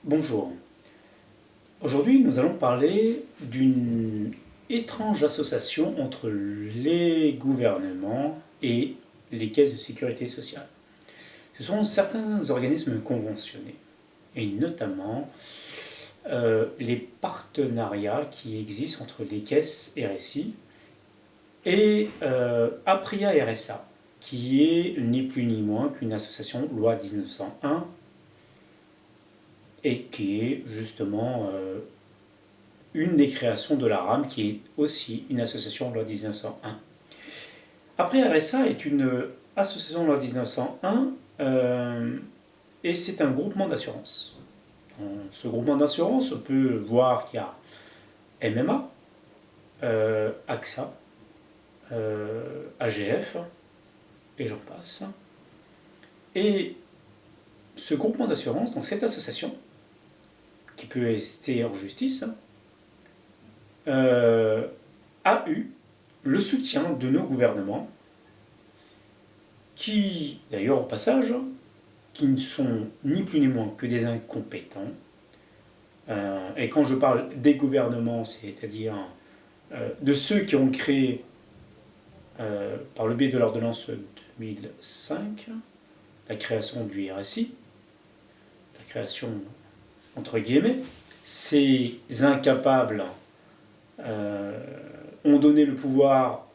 Bonjour. Aujourd'hui, nous allons parler d'une étrange association entre les gouvernements et les caisses de sécurité sociale. Ce sont certains organismes conventionnés, et notamment les partenariats qui existent entre les caisses RSI et Apria RSA, qui est ni plus ni moins qu'une association loi 1901 et qui est justement une des créations de la RAM, qui est aussi une association loi 1901. Après, RSA est une association loi 1901 et c'est un groupement d'assurance. Dans ce groupement d'assurance, on peut voir qu'il y a MMA, AXA, AGF, et j'en passe. Et ce groupement d'assurance, donc cette association, qui peut rester en justice, a eu le soutien de nos gouvernements, qui, d'ailleurs au passage, qui ne sont ni plus ni moins que des incompétents. Et quand je parle des gouvernements, c'est-à-dire de ceux qui ont créé, par le biais de l'ordonnance 2005, la création du RSI, la création entre guillemets, ces incapables ont donné le pouvoir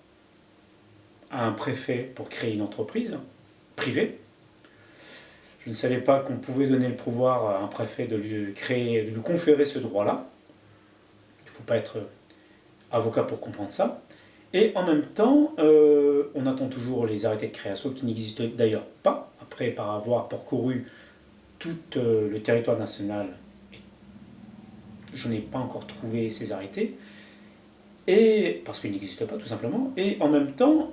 à un préfet pour créer une entreprise privée. Je ne savais pas qu'on pouvait donner le pouvoir à un préfet de lui conférer ce droit-là. Il ne faut pas être avocat pour comprendre ça. Et en même temps, on attend toujours les arrêtés de création qui n'existent d'ailleurs pas, après par avoir parcouru tout le territoire national. Je n'ai pas encore trouvé ces arrêtés, et parce qu'ils n'existent pas tout simplement, et en même temps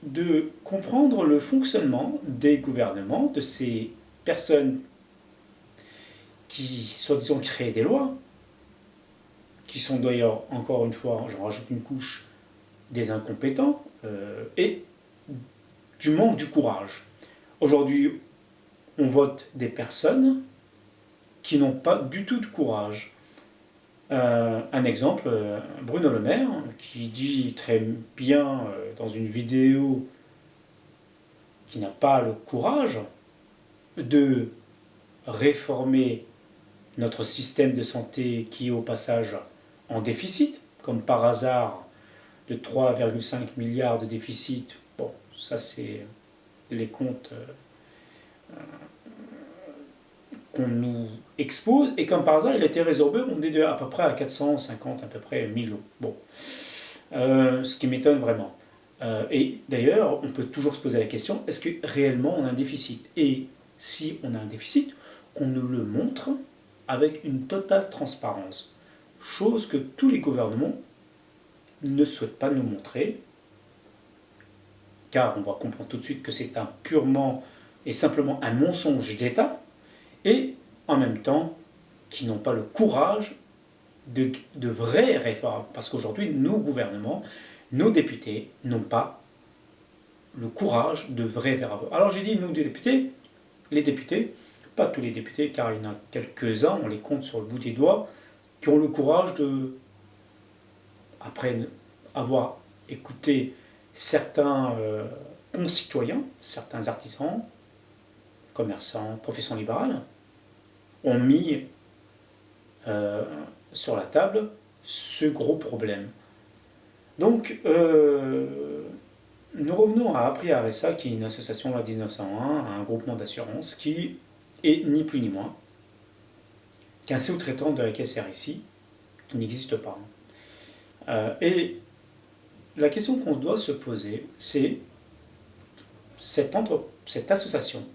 de comprendre le fonctionnement des gouvernements, de ces personnes qui soi-disant créent des lois, qui sont d'ailleurs, encore une fois, j'en rajoute une couche, des incompétents, et du manque du courage. Aujourd'hui, on vote des personnes qui n'ont pas du tout de courage. Un exemple, Bruno Le Maire, qui dit très bien dans une vidéo qu'il n'a pas le courage de réformer notre système de santé qui est au passage en déficit, comme par hasard de 3,5 milliards de déficit. Bon, ça c'est les comptes qu'on nous expose, et comme par hasard, il a été résorbé, on est à peu près à 450, à peu près 1000 euros. Bon. Ce qui m'étonne vraiment. Et d'ailleurs, on peut toujours se poser la question, est-ce que réellement on a un déficit? Et si on a un déficit, qu'on nous le montre avec une totale transparence. Chose que tous les gouvernements ne souhaitent pas nous montrer, car on va comprendre tout de suite que c'est un purement et simplement un mensonge d'État, et en même temps qui n'ont pas le courage de vraies réformes. Parce qu'aujourd'hui, nos gouvernements, nos députés n'ont pas le courage de vraies réformes. Alors j'ai dit nous députés, les députés, pas tous les députés, car il y en a quelques-uns, on les compte sur le bout des doigts, qui ont le courage de, après avoir écouté certains concitoyens, certains artisans, commerçants, professions libérales, ont mis sur la table ce gros problème. Donc, nous revenons à Apria RSA, qui est une association loi 1901, un groupement d'assurance qui est ni plus ni moins qu'un sous-traitant de la caisse RSI qui n'existe pas. Et la question qu'on doit se poser, c'est cette association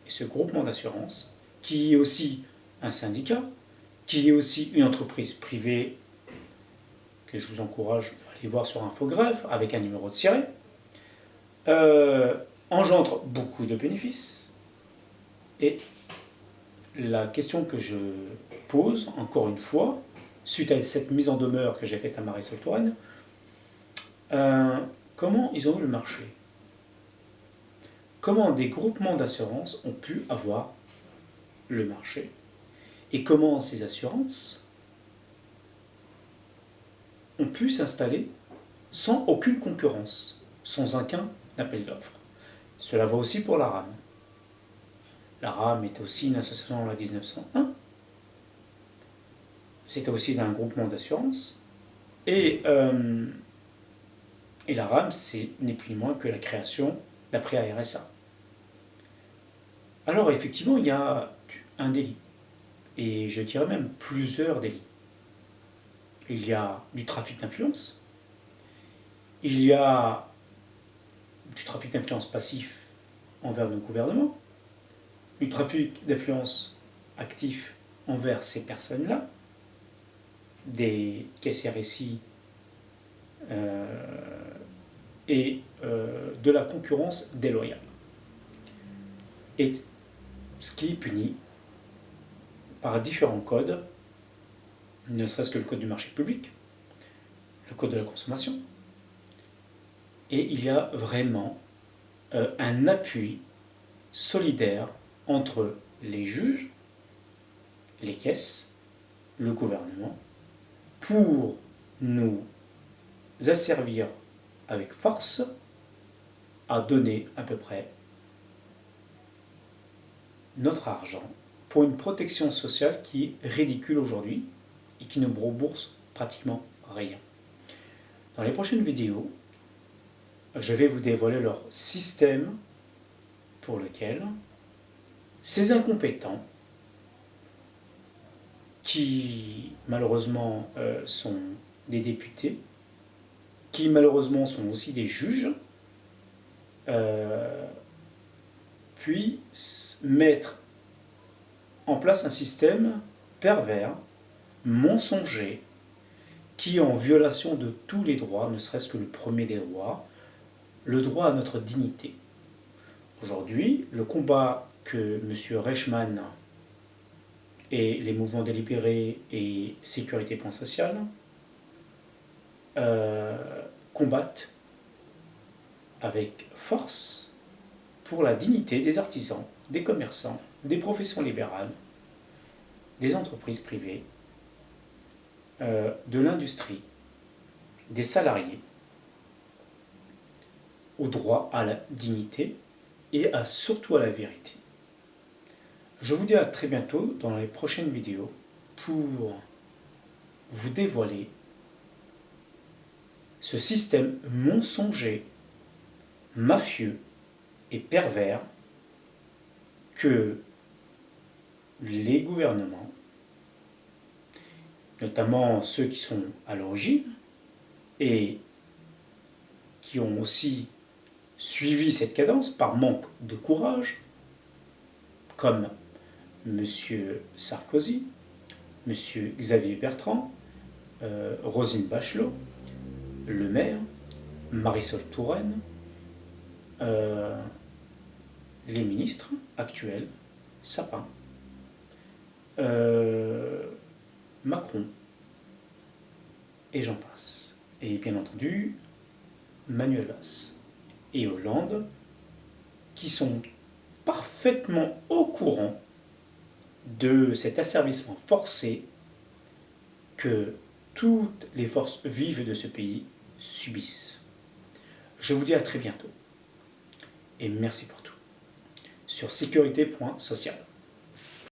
et ce groupement d'assurance, qui est aussi un syndicat, qui est aussi une entreprise privée, que je vous encourage à aller voir sur Infogreffe, avec un numéro de siret, engendre beaucoup de bénéfices. Et la question que je pose, encore une fois, suite à cette mise en demeure que j'ai faite à Marisol Touraine, comment ils ont eu le marché? Comment des groupements d'assurance ont pu avoir le marché? et comment ces assurances ont pu s'installer sans aucune concurrence, sans aucun appel d'offres. Cela va aussi pour la RAM. La RAM était aussi une association en la 1901. C'était aussi un groupement d'assurance. Et la RAM, c'est ni plus ni moins que la création d'après-RSA. Alors effectivement, il y a un délit. Et je dirais même plusieurs délits. Il y a du trafic d'influence. Il y a du trafic d'influence passif envers nos gouvernements. Du trafic d'influence actif envers ces personnes-là. Des caisses RSI et de la concurrence déloyale. Et ce qui est puni par différents codes, ne serait-ce que le code du marché public, le code de la consommation. Et il y a vraiment un appui solidaire entre les juges, les caisses, le gouvernement, pour nous asservir avec force à donner à peu près notre argent pour une protection sociale qui est ridicule aujourd'hui et qui ne rembourse pratiquement rien. Dans les prochaines vidéos, je vais vous dévoiler leur système pour lequel ces incompétents, qui malheureusement sont des députés, qui malheureusement sont aussi des juges, puissent mettre en place un système pervers, mensonger, qui est en violation de tous les droits, ne serait-ce que le premier des droits, le droit à notre dignité. Aujourd'hui, le combat que M. Reichmann et les mouvements délibérés et Sécurité Point Social combattent avec force pour la dignité des artisans, des commerçants, des professions libérales, des entreprises privées, de l'industrie, des salariés, au droit à la dignité et surtout à la vérité. Je vous dis à très bientôt dans les prochaines vidéos pour vous dévoiler ce système mensonger, mafieux et pervers que les gouvernements, notamment ceux qui sont à l'origine et qui ont aussi suivi cette cadence par manque de courage, comme M. Sarkozy, M. Xavier Bertrand, Roselyne Bachelot, Le Maire, Marisol Touraine, les ministres actuels, Sapin, Macron, et j'en passe. Et bien entendu, Manuel Valls et Hollande, qui sont parfaitement au courant de cet asservissement forcé que toutes les forces vives de ce pays subissent. Je vous dis à très bientôt et merci pour tout sur sécurité.social.